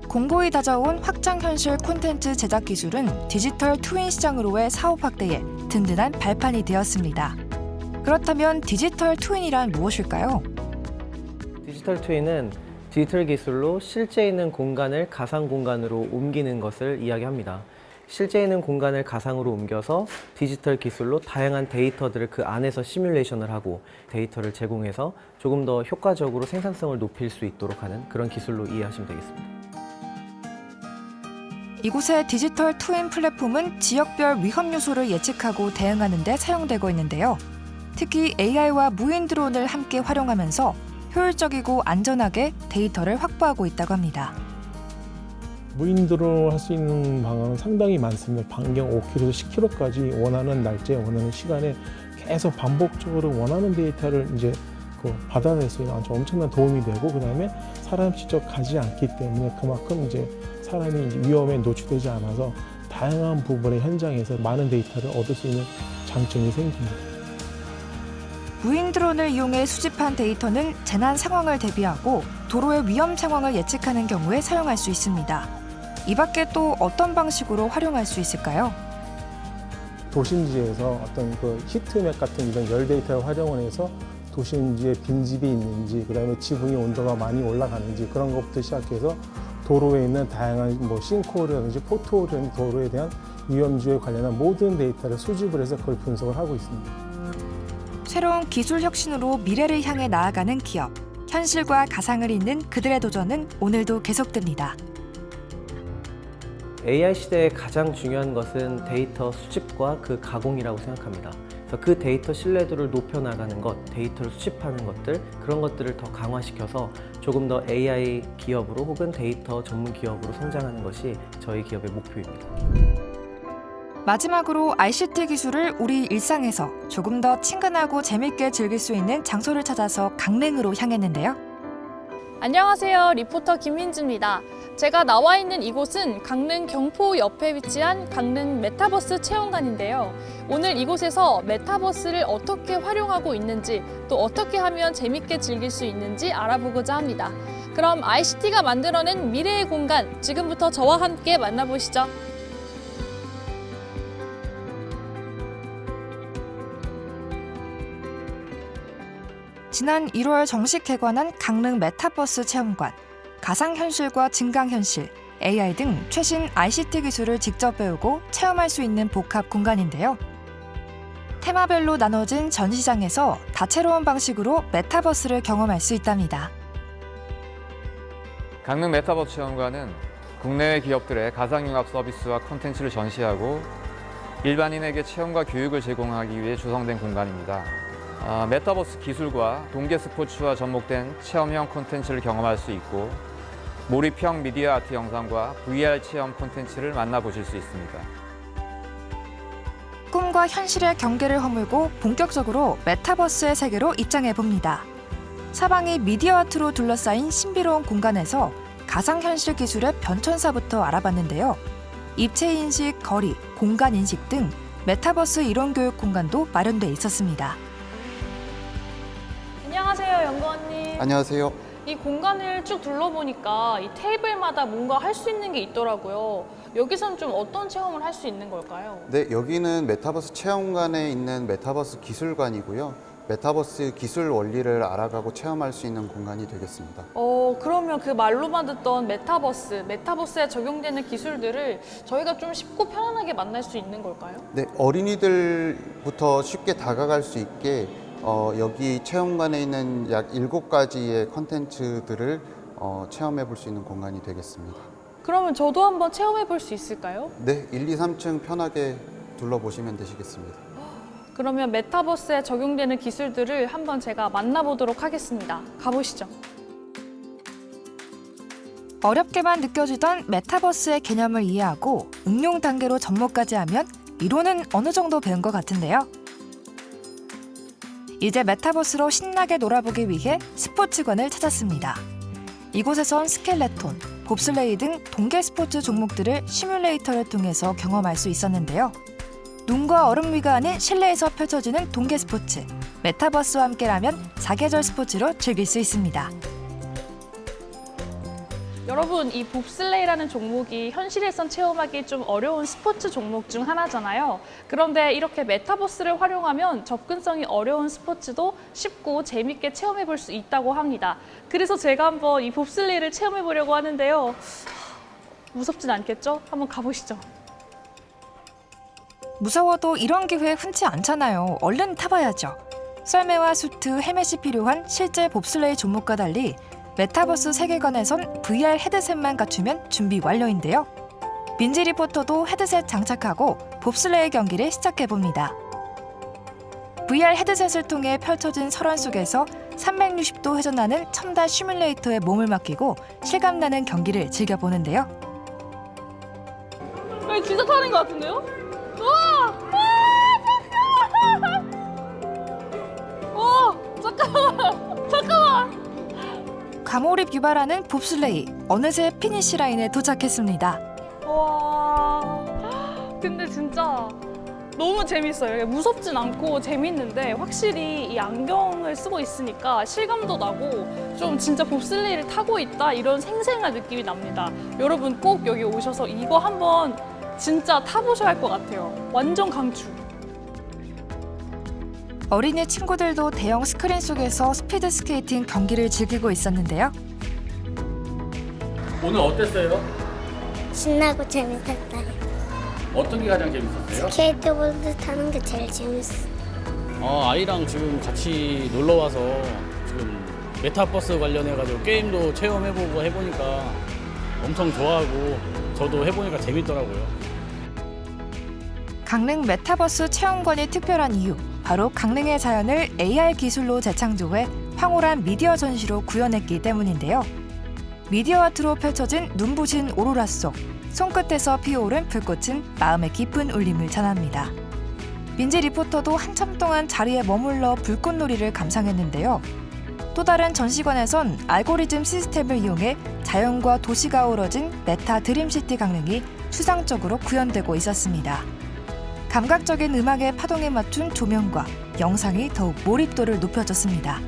공고히 다져온 확장현실 콘텐츠 제작 기술은 디지털 트윈 시장으로의 사업 확대에 든든한 발판이 되었습니다. 그렇다면 디지털 트윈이란 무엇일까요? 디지털 트윈은 디지털 기술로 실제 있는 공간을 가상 공간으로 옮기는 것을 이야기합니다. 실제 있는 공간을 가상으로 옮겨서 디지털 기술로 다양한 데이터들을 그 안에서 시뮬레이션을 하고 데이터를 제공해서 조금 더 효과적으로 생산성을 높일 수 있도록 하는 그런 기술로 이해하시면 되겠습니다. 이곳의 디지털 트윈 플랫폼은 지역별 위험 요소를 예측하고 대응하는 데 사용되고 있는데요. 특히 AI와 무인 드론을 함께 활용하면서 효율적이고 안전하게 데이터를 확보하고 있다고 합니다. 무인 드론을 할 수 있는 방안은 상당히 많습니다. 반경 5km에서 10km까지 원하는 날짜에 원하는 시간에 계속 반복적으로 원하는 데이터를 이제 받아낼 수 있는 아주 엄청난 도움이 되고, 그다음에 사람 직접 가지 않기 때문에 그만큼 이제 사람이 이제 위험에 노출되지 않아서 다양한 부분의 현장에서 많은 데이터를 얻을 수 있는 장점이 생깁니다. 무인 드론을 이용해 수집한 데이터는 재난 상황을 대비하고 도로의 위험 상황을 예측하는 경우에 사용할 수 있습니다. 이 밖에 또 어떤 방식으로 활용할 수 있을까요? 도심지에서 어떤 히트맵 같은 이런 열 데이터를 활용을 해서 도심지에 빈집이 있는지, 그다음에 지붕의 온도가 많이 올라가는지 그런 것부터 시작해서 도로에 있는 다양한 싱크홀이라든지 포트홀이라든지 도로에 대한 위험지에 관련한 모든 데이터를 수집을 해서 그걸 분석을 하고 있습니다. 새로운 기술 혁신으로 미래를 향해 나아가는 기업. 현실과 가상을 잇는 그들의 도전은 오늘도 계속됩니다. AI 시대의 가장 중요한 것은 데이터 수집과 그 가공이라고 생각합니다. 그래서 그 데이터 신뢰도를 높여나가는 것, 데이터를 수집하는 것들, 그런 것들을 더 강화시켜서 조금 더 AI 기업으로 혹은 데이터 전문 기업으로 성장하는 것이 저희 기업의 목표입니다. 마지막으로 ICT 기술을 우리 일상에서 조금 더 친근하고 재밌게 즐길 수 있는 장소를 찾아서 강릉으로 향했는데요. 안녕하세요. 리포터 김민지입니다. 제가 나와 있는 이곳은 강릉 경포 옆에 위치한 강릉 메타버스 체험관인데요. 오늘 이곳에서 메타버스를 어떻게 활용하고 있는지, 또 어떻게 하면 재밌게 즐길 수 있는지 알아보고자 합니다. 그럼 ICT가 만들어낸 미래의 공간, 지금부터 저와 함께 만나보시죠. 지난 1월 정식 개관한 강릉 메타버스 체험관. 가상현실과 증강현실, AI 등 최신 ICT 기술을 직접 배우고 체험할 수 있는 복합 공간인데요. 테마별로 나눠진 전시장에서 다채로운 방식으로 메타버스를 경험할 수 있답니다. 강릉 메타버스 체험관은 국내외 기업들의 가상융합 서비스와 콘텐츠를 전시하고 일반인에게 체험과 교육을 제공하기 위해 조성된 공간입니다. 메타버스 기술과 동계 스포츠와 접목된 체험형 콘텐츠를 경험할 수 있고, 몰입형 미디어 아트 영상과 VR 체험 콘텐츠를 만나보실 수 있습니다. 꿈과 현실의 경계를 허물고 본격적으로 메타버스의 세계로 입장해봅니다. 사방이 미디어 아트로 둘러싸인 신비로운 공간에서 가상현실 기술의 변천사부터 알아봤는데요. 입체인식, 거리, 공간인식 등 메타버스 이론 교육 공간도 마련돼 있었습니다. 안녕하세요, 연구원님. 안녕하세요. 이 공간을 쭉 둘러보니까 이 테이블마다 뭔가 할 수 있는 게 있더라고요. 여기서는 좀 어떤 체험을 할 수 있는 걸까요? 네, 여기는 메타버스 체험관에 있는 메타버스 기술관이고요. 메타버스 기술 원리를 알아가고 체험할 수 있는 공간이 되겠습니다. 그러면 그 말로만 듣던 메타버스에 적용되는 기술들을 저희가 좀 쉽고 편안하게 만날 수 있는 걸까요? 네, 어린이들부터 쉽게 다가갈 수 있게 여기 체험관에 있는 약 7가지의 컨텐츠들을 체험해 볼 수 있는 공간이 되겠습니다. 그러면 저도 한번 체험해 볼 수 있을까요? 네, 1, 2, 3층 편하게 둘러보시면 되시겠습니다. 그러면 메타버스에 적용되는 기술들을 한번 제가 만나보도록 하겠습니다. 가보시죠. 어렵게만 느껴지던 메타버스의 개념을 이해하고 응용 단계로 접목까지 하면 이론은 어느 정도 배운 것 같은데요. 이제 메타버스로 신나게 놀아보기 위해 스포츠관을 찾았습니다. 이곳에선 스켈레톤, 봅슬레이 등 동계 스포츠 종목들을 시뮬레이터를 통해서 경험할 수 있었는데요. 눈과 얼음 위가 아닌 실내에서 펼쳐지는 동계 스포츠, 메타버스와 함께라면 사계절 스포츠로 즐길 수 있습니다. 여러분, 이 봅슬레이라는 종목이 현실에선 체험하기 좀 어려운 스포츠 종목 중 하나잖아요. 그런데 이렇게 메타버스를 활용하면 접근성이 어려운 스포츠도 쉽고 재밌게 체험해 볼 수 있다고 합니다. 그래서 제가 한번 이 봅슬레이를 체험해 보려고 하는데요. 무섭진 않겠죠? 한번 가보시죠. 무서워도 이런 기회 흔치 않잖아요. 얼른 타봐야죠. 썰매와 수트, 헬멧이 필요한 실제 봅슬레이 종목과 달리 메타버스 세계관에선 VR 헤드셋만 갖추면 준비 완료인데요. 민지 리포터도 헤드셋 장착하고 봅슬레이 경기를 시작해봅니다. VR 헤드셋을 통해 펼쳐진 설원 속에서 360도 회전하는 첨단 시뮬레이터에 몸을 맡기고 실감나는 경기를 즐겨보는데요. 진짜 타는 것 같은데요? 잠깐만. 과몰입 유발하는 봅슬레이, 어느새 피니시 라인에 도착했습니다. 와, 근데 진짜 너무 재밌어요. 무섭진 않고 재밌는데 확실히 이 안경을 쓰고 있으니까 실감도 나고 좀 진짜 봅슬레이를 타고 있다 이런 생생한 느낌이 납니다. 여러분 꼭 여기 오셔서 이거 한번 진짜 타보셔야 할 것 같아요. 완전 강추. 어린이 친구들도 대형 스크린 속에서 스피드 스케이팅 경기를 즐기고 있었는데요. 오늘 어땠어요? 신나고 재밌었어요. 어떤 게 가장 재밌었어요? 스케이트보드 타는 게 제일 재밌어. 아이랑 지금 같이 놀러 와서 지금 메타버스 관련해가지고 게임도 체험해보고 해보니까 엄청 좋아하고 저도 해보니까 재밌더라고요. 강릉 메타버스 체험관이 특별한 이유, 바로 강릉의 자연을 AR 기술로 재창조해 황홀한 미디어 전시로 구현했기 때문인데요. 미디어 아트로 펼쳐진 눈부신 오로라 속, 손끝에서 피어오른 불꽃은 마음의 깊은 울림을 전합니다. 민지 리포터도 한참 동안 자리에 머물러 불꽃놀이를 감상했는데요. 또 다른 전시관에선 알고리즘 시스템을 이용해 자연과 도시가 어우러진 메타 드림시티 강릉이 추상적으로 구현되고 있었습니다. 감각적인 음악의 파동에 맞춘 조명과 영상이 더욱 몰입도를 높여줬습니다.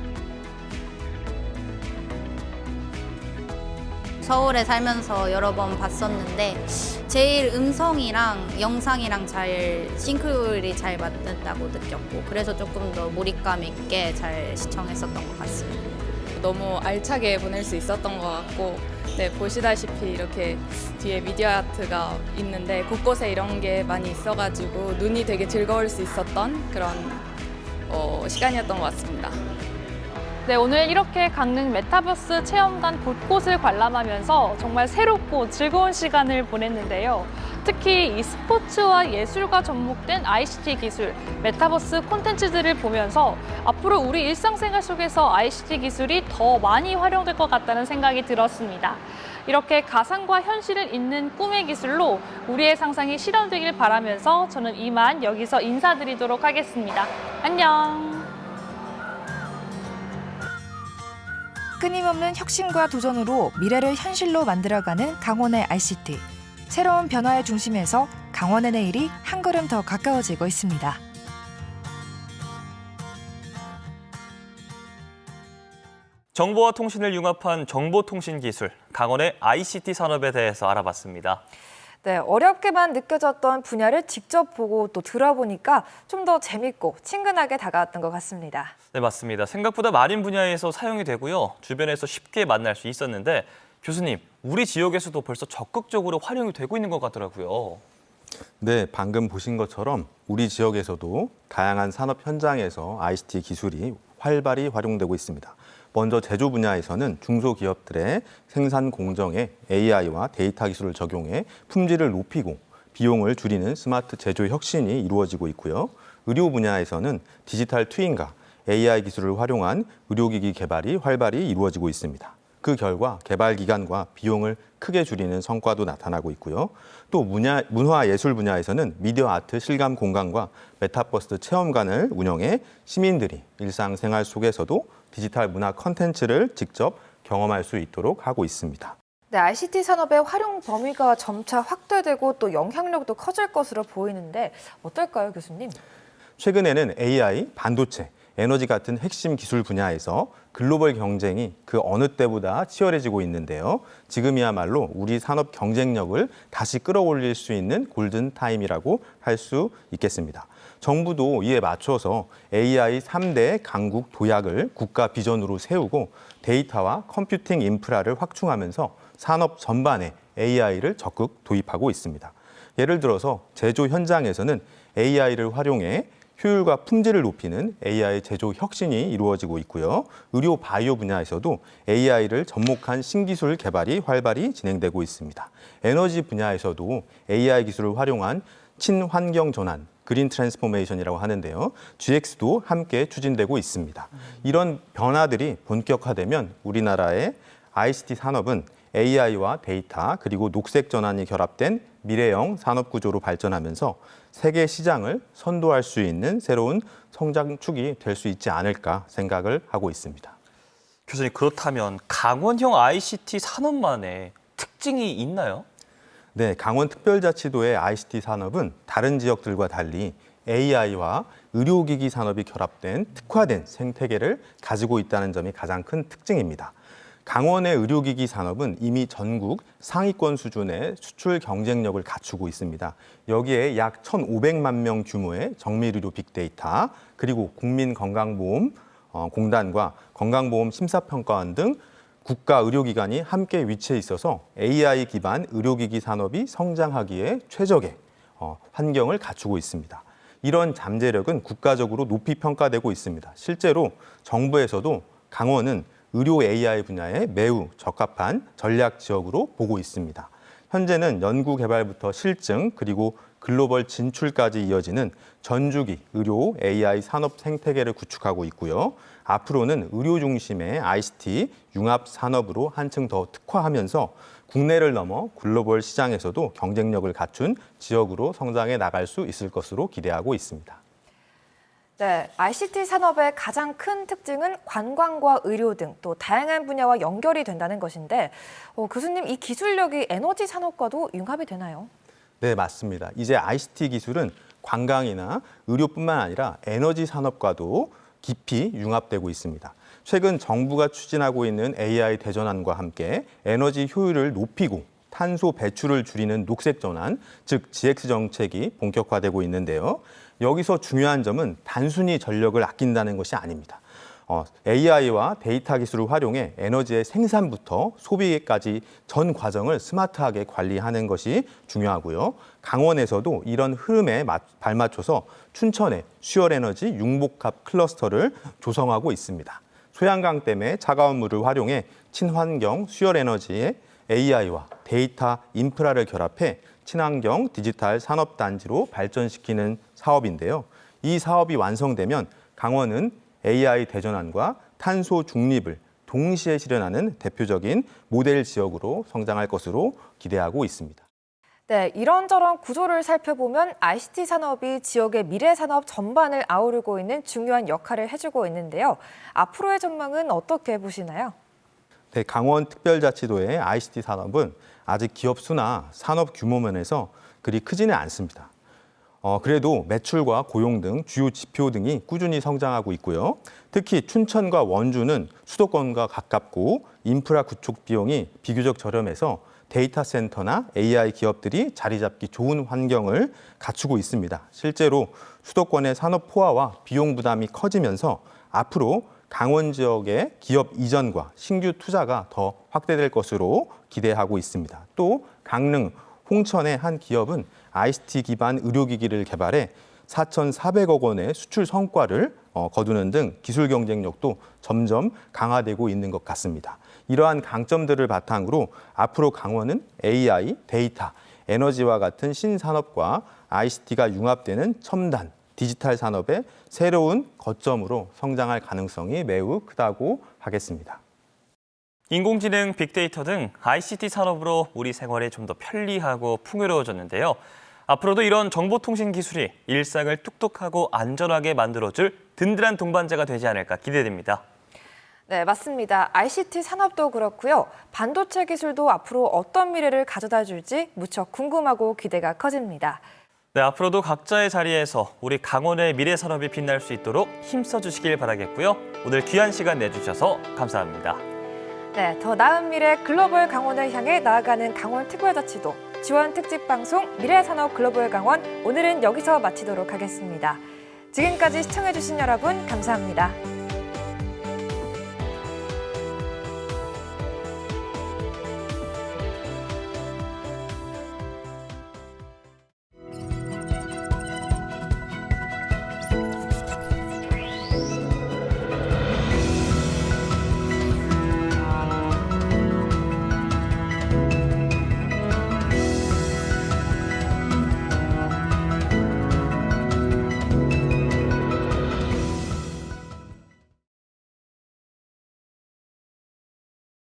서울에 살면서 여러 번 봤었는데 제일 음성이랑 영상이랑 잘 싱크율이 잘 맞는다고 느꼈고 그래서 조금 더 몰입감 있게 잘 시청했었던 것 같습니다. 너무 알차게 보낼 수 있었던 것 같고 네, 보시다시피 이렇게 뒤에 미디어 아트가 있는데 곳곳에 이런 게 많이 있어가지고 눈이 되게 즐거울 수 있었던 그런 시간이었던 것 같습니다. 네, 오늘 이렇게 강릉 메타버스 체험관 곳곳을 관람하면서 정말 새롭고 즐거운 시간을 보냈는데요. 특히 이 스포츠와 예술과 접목된 ICT 기술, 메타버스 콘텐츠들을 보면서 앞으로 우리 일상생활 속에서 ICT 기술이 더 많이 활용될 것 같다는 생각이 들었습니다. 이렇게 가상과 현실을 잇는 꿈의 기술로 우리의 상상이 실현되길 바라면서 저는 이만 여기서 인사드리도록 하겠습니다. 안녕! 끊임없는 혁신과 도전으로 미래를 현실로 만들어가는 강원의 ICT. 새로운 변화의 중심에서 강원의 내일이 한 걸음 더 가까워지고 있습니다. 정보와 통신을 융합한 정보통신 기술, 강원의 ICT 산업에 대해서 알아봤습니다. 네, 어렵게만 느껴졌던 분야를 직접 보고 또 들어보니까 좀 더 재밌고 친근하게 다가왔던 것 같습니다. 네, 맞습니다. 생각보다 많은 분야에서 사용이 되고요. 주변에서 쉽게 만날 수 있었는데 교수님, 우리 지역에서도 벌써 적극적으로 활용이 되고 있는 것 같더라고요. 네, 방금 보신 것처럼 우리 지역에서도 다양한 산업 현장에서 ICT 기술이 활발히 활용되고 있습니다. 먼저 제조 분야에서는 중소기업들의 생산 공정에 AI와 데이터 기술을 적용해 품질을 높이고 비용을 줄이는 스마트 제조 혁신이 이루어지고 있고요. 의료 분야에서는 디지털 트윈과 AI 기술을 활용한 의료기기 개발이 활발히 이루어지고 있습니다. 그 결과 개발 기간과 비용을 크게 줄이는 성과도 나타나고 있고요. 또 문화예술 분야에서는 미디어 아트 실감 공간과 메타버스 체험관을 운영해 시민들이 일상생활 속에서도 디지털 문화 콘텐츠를 직접 경험할 수 있도록 하고 있습니다. 네, ICT 산업의 활용 범위가 점차 확대되고 또 영향력도 커질 것으로 보이는데 어떨까요, 교수님? 최근에는 AI, 반도체, 에너지 같은 핵심 기술 분야에서 글로벌 경쟁이 그 어느 때보다 치열해지고 있는데요. 지금이야말로 우리 산업 경쟁력을 다시 끌어올릴 수 있는 골든타임이라고 할 수 있겠습니다. 정부도 이에 맞춰서 AI 3대 강국 도약을 국가 비전으로 세우고 데이터와 컴퓨팅 인프라를 확충하면서 산업 전반에 AI를 적극 도입하고 있습니다. 예를 들어서 제조 현장에서는 AI를 활용해 효율과 품질을 높이는 AI 제조 혁신이 이루어지고 있고요. 의료 바이오 분야에서도 AI를 접목한 신기술 개발이 활발히 진행되고 있습니다. 에너지 분야에서도 AI 기술을 활용한 친환경 전환, 그린 트랜스포메이션이라고 하는데요. GX도 함께 추진되고 있습니다. 이런 변화들이 본격화되면 우리나라의 ICT 산업은 AI와 데이터 그리고 녹색 전환이 결합된 미래형 산업 구조로 발전하면서 세계 시장을 선도할 수 있는 새로운 성장축이 될 수 있지 않을까 생각을 하고 있습니다. 교수님, 그렇다면 강원형 ICT 산업만의 특징이 있나요? 네, 강원특별자치도의 ICT 산업은 다른 지역들과 달리 AI와 의료기기 산업이 결합된 특화된 생태계를 가지고 있다는 점이 가장 큰 특징입니다. 강원의 의료기기 산업은 이미 전국 상위권 수준의 수출 경쟁력을 갖추고 있습니다. 여기에 약 1,500만 명 규모의 정밀의료 빅데이터, 그리고 국민건강보험공단과 건강보험심사평가원 등 국가 의료기관이 함께 위치해 있어서 AI 기반 의료기기 산업이 성장하기에 최적의 환경을 갖추고 있습니다. 이런 잠재력은 국가적으로 높이 평가되고 있습니다. 실제로 정부에서도 강원은 의료 AI 분야에 매우 적합한 전략 지역으로 보고 있습니다. 현재는 연구 개발부터 실증 그리고 글로벌 진출까지 이어지는 전주기 의료 AI 산업 생태계를 구축하고 있고요. 앞으로는 의료 중심의 ICT 융합 산업으로 한층 더 특화하면서 국내를 넘어 글로벌 시장에서도 경쟁력을 갖춘 지역으로 성장해 나갈 수 있을 것으로 기대하고 있습니다. 네, ICT 산업의 가장 큰 특징은 관광과 의료 등 또 다양한 분야와 연결이 된다는 것인데 교수님, 이 기술력이 에너지 산업과도 융합이 되나요? 네, 맞습니다. 이제 ICT 기술은 관광이나 의료뿐만 아니라 에너지 산업과도 깊이 융합되고 있습니다. 최근 정부가 추진하고 있는 AI 대전환과 함께 에너지 효율을 높이고 탄소 배출을 줄이는 녹색 전환, 즉 GX 정책이 본격화되고 있는데요. 여기서 중요한 점은 단순히 전력을 아낀다는 것이 아닙니다. AI와 데이터 기술을 활용해 에너지의 생산부터 소비까지 전 과정을 스마트하게 관리하는 것이 중요하고요. 강원에서도 이런 흐름에 발맞춰서 춘천에 수열에너지 융복합 클러스터를 조성하고 있습니다. 소양강댐의 차가운 물을 활용해 친환경 수열에너지의 AI와 데이터 인프라를 결합해 친환경 디지털 산업단지로 발전시키는 사업인데요. 이 사업이 완성되면 강원은 AI 대전환과 탄소 중립을 동시에 실현하는 대표적인 모델 지역으로 성장할 것으로 기대하고 있습니다. 네, 이런저런 구조를 살펴보면 ICT 산업이 지역의 미래 산업 전반을 아우르고 있는 중요한 역할을 해주고 있는데요. 앞으로의 전망은 어떻게 보시나요? 네, 강원특별자치도의 ICT 산업은 아직 기업 수나 산업 규모 면에서 그리 크지는 않습니다. 그래도 매출과 고용 등 주요 지표 등이 꾸준히 성장하고 있고요. 특히 춘천과 원주는 수도권과 가깝고 인프라 구축 비용이 비교적 저렴해서 데이터 센터나 AI 기업들이 자리 잡기 좋은 환경을 갖추고 있습니다. 실제로 수도권의 산업 포화와 비용 부담이 커지면서 앞으로 강원 지역의 기업 이전과 신규 투자가 더 확대될 것으로 기대하고 있습니다. 또 강릉, 홍천의 한 기업은 ICT 기반 의료기기를 개발해 4,400억 원의 수출 성과를 거두는 등 기술 경쟁력도 점점 강화되고 있는 것 같습니다. 이러한 강점들을 바탕으로 앞으로 강원은 AI, 데이터, 에너지와 같은 신산업과 ICT가 융합되는 첨단, 디지털 산업의 새로운 거점으로 성장할 가능성이 매우 크다고 하겠습니다. 인공지능, 빅데이터 등 ICT 산업으로 우리 생활이 좀 더 편리하고 풍요로워졌는데요. 앞으로도 이런 정보통신 기술이 일상을 똑똑하고 안전하게 만들어줄 든든한 동반자가 되지 않을까 기대됩니다. 네, 맞습니다. ICT 산업도 그렇고요. 반도체 기술도 앞으로 어떤 미래를 가져다 줄지 무척 궁금하고 기대가 커집니다. 네, 앞으로도 각자의 자리에서 우리 강원의 미래 산업이 빛날 수 있도록 힘써 주시길 바라겠고요. 오늘 귀한 시간 내주셔서 감사합니다. 네, 더 나은 미래 글로벌 강원을 향해 나아가는 강원특별자치도 지원 특집 방송 미래산업 글로벌 강원, 오늘은 여기서 마치도록 하겠습니다. 지금까지 시청해주신 여러분 감사합니다.